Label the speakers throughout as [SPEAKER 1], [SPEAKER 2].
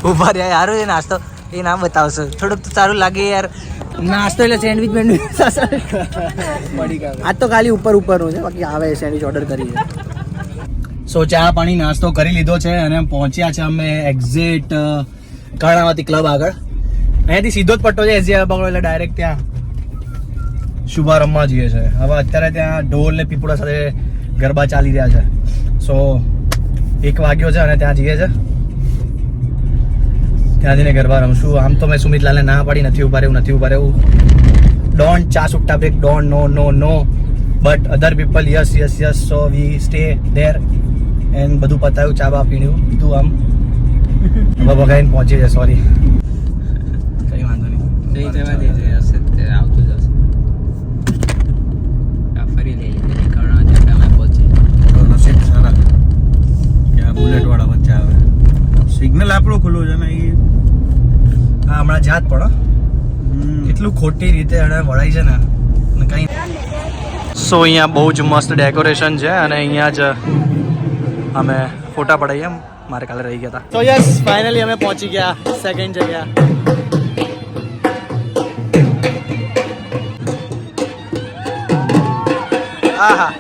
[SPEAKER 1] ઉભા રહ્યા યાર એ નાસ્તો એ ના બતાવશો થોડુંક તો સારું લાગે યાર નાસ્તો એટલે સેન્ડવિચ બેન્ડવિચ આજ તો ખાલી ઉપરનું છે બાકી આવે સેન્ડવિચ ઓર્ડર કરીએ સો ચા પાણી નાસ્તો કરી લીધો છે અને પહોંચ્યા છે અમે એક્ઝેક્ટ કર્ણાવતી ક્લબ આગળ અહીંયાથી સીધો જ પટ્ટો છે એસજી પકડો એટલે ડાયરેક્ટ ત્યાં શુભારંભમાં જઈએ છે હવે અત્યારે ત્યાં ઢોલ ને પીપળા સાથે ગરબા ચાલી રહ્યા છે સો 1 વાગ્યો છે અને ત્યાં જઈએ છે ત્યાં જઈને ગરબા રમશું આમ તો મેં સુમિતલાલને ના પાડી નથી ઉભા રહેવું ડોન્ટ ચા સુટ્ટા break don't know but other people yes so we stay there and બધું પતાવ્યું ચા બા પીણ્યું બધું આમ હવે બગાઈને પહોંચી જાય સોરી કઈ વાંધો નહીં
[SPEAKER 2] આવતું જશે ફરી લઈ કર્ણાવતી પહોંચી
[SPEAKER 3] નસીબ સારા ત્યાં બુલેટ વાળા વચ્ચે આવે સિગ્નલ આપણું ખુલ્લું છે ને એ
[SPEAKER 1] હમણાં જાત પણ કેટલું ખોટી રીતે એને વળાય છે ને કઈ સો અહીંયા બહુ જ મસ્ત ડેકોરેશન છે અને અહીંયા જ અમે ફોટા પડાવીએ મારે કાલે રહી ગયા હતા તો યસ ફાઇનલી અમે પહોંચી ગયા સેકન્ડ જગ્યા આહા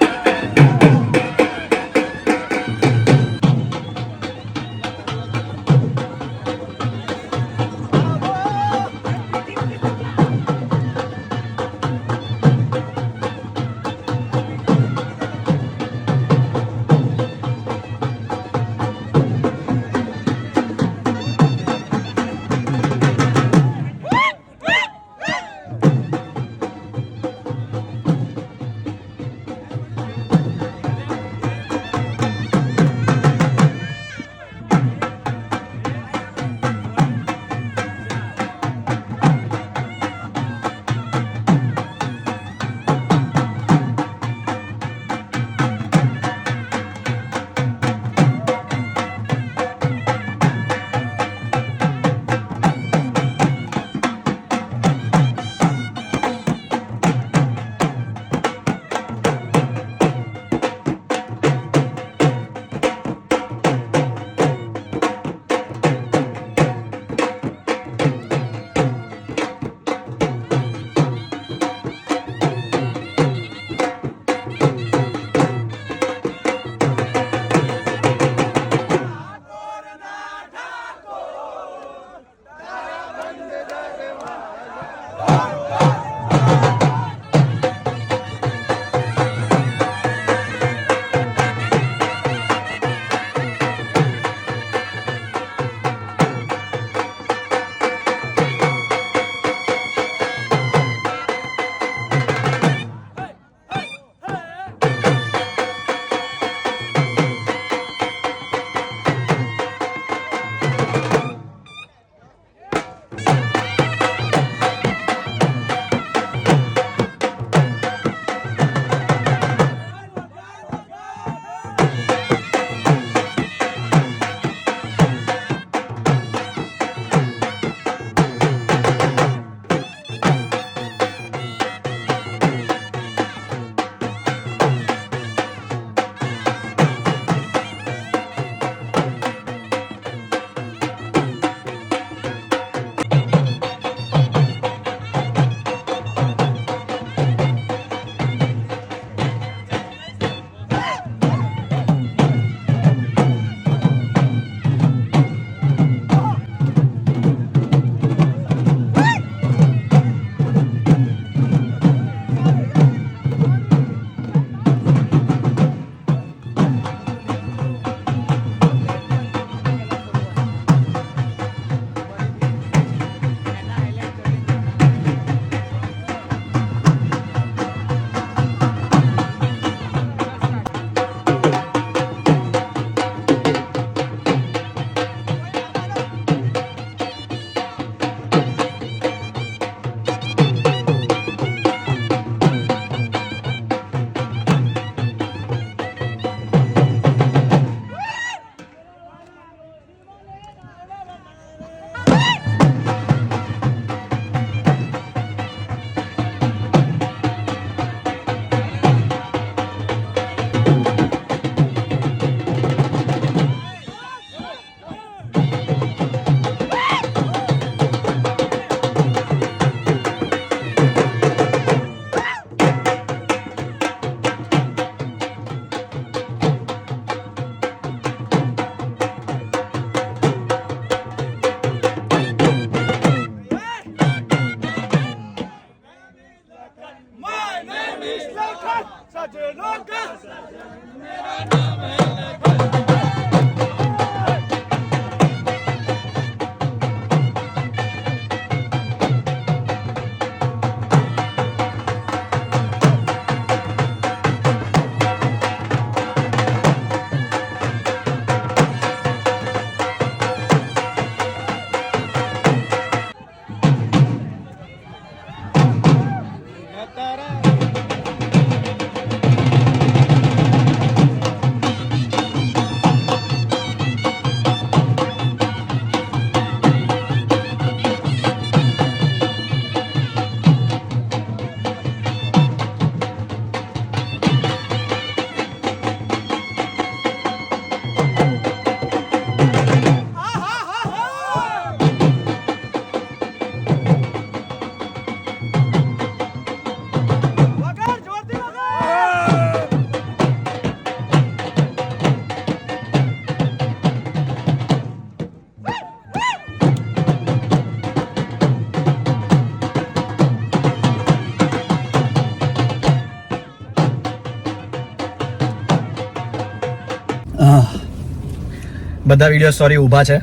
[SPEAKER 1] બધા વિડીયો સોરી ઊભા છે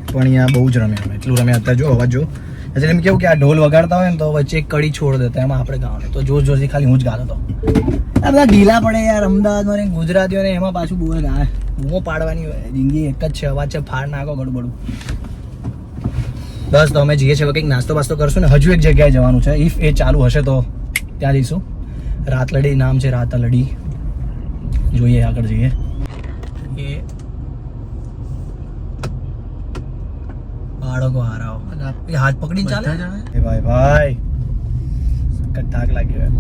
[SPEAKER 1] પણ અહીંયા બહુ જ રમે અમે એટલું રમે અત્યારે જો અવાજ જો એટલે એમ કેવું કે આ ઢોલ વગાડતા હોય ને તો વચ્ચે એક કડી છોડ દેતા એમાં આપણે ગાવાનું તો જોશ જોશથી ખાલી હું જ ગાતો હતો આ બધા ઢીલા પડે યાર અમદાવાદમાં ને ગુજરાતીઓને એમાં પાછું બહુ ગાય બૂમો પાડવાની હોય જિંદગી એક જ છે અવાજ છે ફાડ નાખો ગડબડું બસ તો અમે જઈએ છીએ કંઈક નાસ્તો બાસ્તો કરશું ને હજુ એક જગ્યાએ જવાનું છે ઇફ એ ચાલુ હશે તો ત્યાં જઈશું રાતલડી નામ છે રાતલડી જોઈએ આગળ જઈએ એ બાળકો હારાઓ એ હાથ પકડીને ચાલે એ ભાઈ ભાઈ સખત થાક લાગ્યો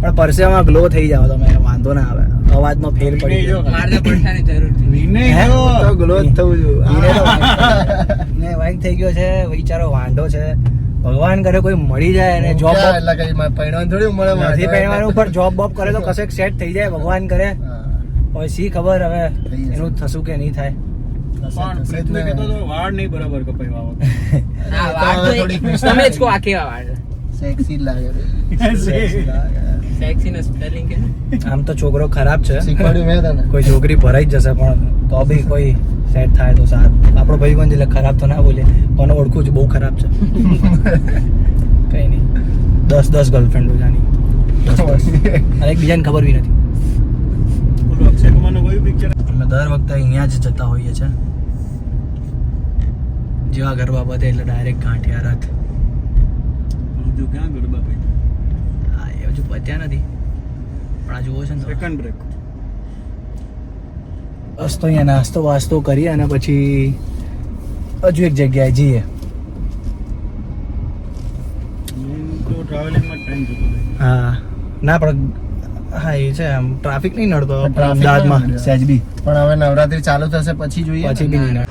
[SPEAKER 1] પણ પરસેવામાં ગ્લો થઈ જાવ તમે વાંધો ના આવે અવાજમાં ફેર પડી ગયો
[SPEAKER 2] મારને પડવાની જરૂર નથી
[SPEAKER 3] તો ગ્લો જ થવું જોઈએ
[SPEAKER 1] ને વાઈક થઈ ગયો છે વિચારો વાંઢો છે ભગવાન કરે કોઈ મળી જાય અને જોબ
[SPEAKER 3] એટલે કઈ પૈણવાનું થોડી મળે
[SPEAKER 1] નથી પહેરવાનું ઉપર જોબ બોબ કરે તો કશેક સેટ થઈ જાય ભગવાન કરે પછી ખબર હવે એનું થશું કે નહીં થાય
[SPEAKER 3] પણ પ્રયત્ન કરતો તો વાળ નહીં બરાબર કપાઈ
[SPEAKER 2] હા વાળ તો તમે જ કો આ કેવા વાળ
[SPEAKER 3] સેક્સી લાગે
[SPEAKER 2] સેક્સી ને સ્પેલિંગ કે
[SPEAKER 1] આમ તો છોકરો ખરાબ છે
[SPEAKER 3] શીખવાડ્યું મેં તને
[SPEAKER 1] કોઈ છોકરી ભરાઈ જ જશે પણ તો બી કોઈ સેટ થાય તો સારું આપણો ભાઈ બંધ એટલે ખરાબ તો ના બોલે કોને ઓળખું છું બહુ ખરાબ છે કઈ નહીં 10 ગર્લફ્રેન્ડો જાની 10 અને એકબીજાને ખબર બી નથી
[SPEAKER 3] બોલો અક્ષય કુમારનું કયું પિક્ચર
[SPEAKER 1] અમે દર વખતે અહીંયા જ જતા હોઈએ છીએ જેવા ગરબા પતે એટલે ડાયરેક્ટ ગાંઠિયા રથ
[SPEAKER 3] જો ક્યાં ગરબા ભાઈ
[SPEAKER 1] હા એ હજુ પત્યા નથી પણ આ જુઓ છે ને
[SPEAKER 3] સેકન્ડ બ્રેક
[SPEAKER 1] બસ તો અહીંયા નાસ્તો વાસ્તો કરીએ અને પછી હજુ એક જગ્યાએ જઈએ
[SPEAKER 3] તો ટ્રાવેલિંગમાં ટાઈમ જતો રહે
[SPEAKER 1] હા ના પણ હા એ છે આમ ટ્રાફિક નહીં નડતો અમદાવાદમાં સહેજ બી
[SPEAKER 3] પણ હવે નવરાત્રી ચાલુ થશે પછી જોઈએ
[SPEAKER 1] પછી બી નહીં નડે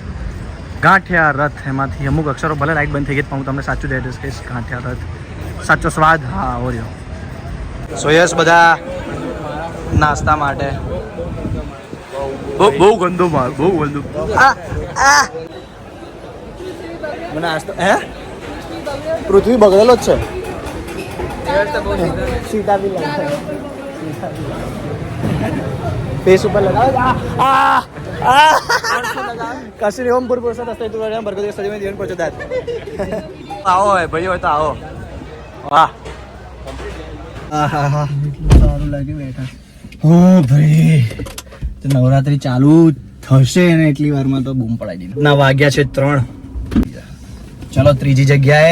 [SPEAKER 1] ગાંઠિયા રથ એમાંથી અમુક અક્ષરો ભલે લાઈટ બંધ થઈ ગઈ પણ હું તમને સાચું એડ્રેસ કહીશ ગાંઠિયા રથ સાચો સ્વાદ હા ઓર્યો સો યસ બધા નાસ્તા માટે બહુ ગંદો માલ બહુ ગંદુ મને નાસ્તો હે પૃથ્વી બગડેલો જ છે સીતા બી फेस ऊपर लगा कशी ओमपुर पुरसात असते तू बरकत सदी मध्ये येऊन पोहोचतात आओ है भाई હોય તો આવો વાહ આહા સારું લાગે બેઠા હો ભાઈ તો નવરાત્રી ચાલુ થશે ને એટલી વારમાં તો બૂમ પડાઈ દીધી ના વાગ્યા છે 3 ચલો ત્રીજી જગ્યાએ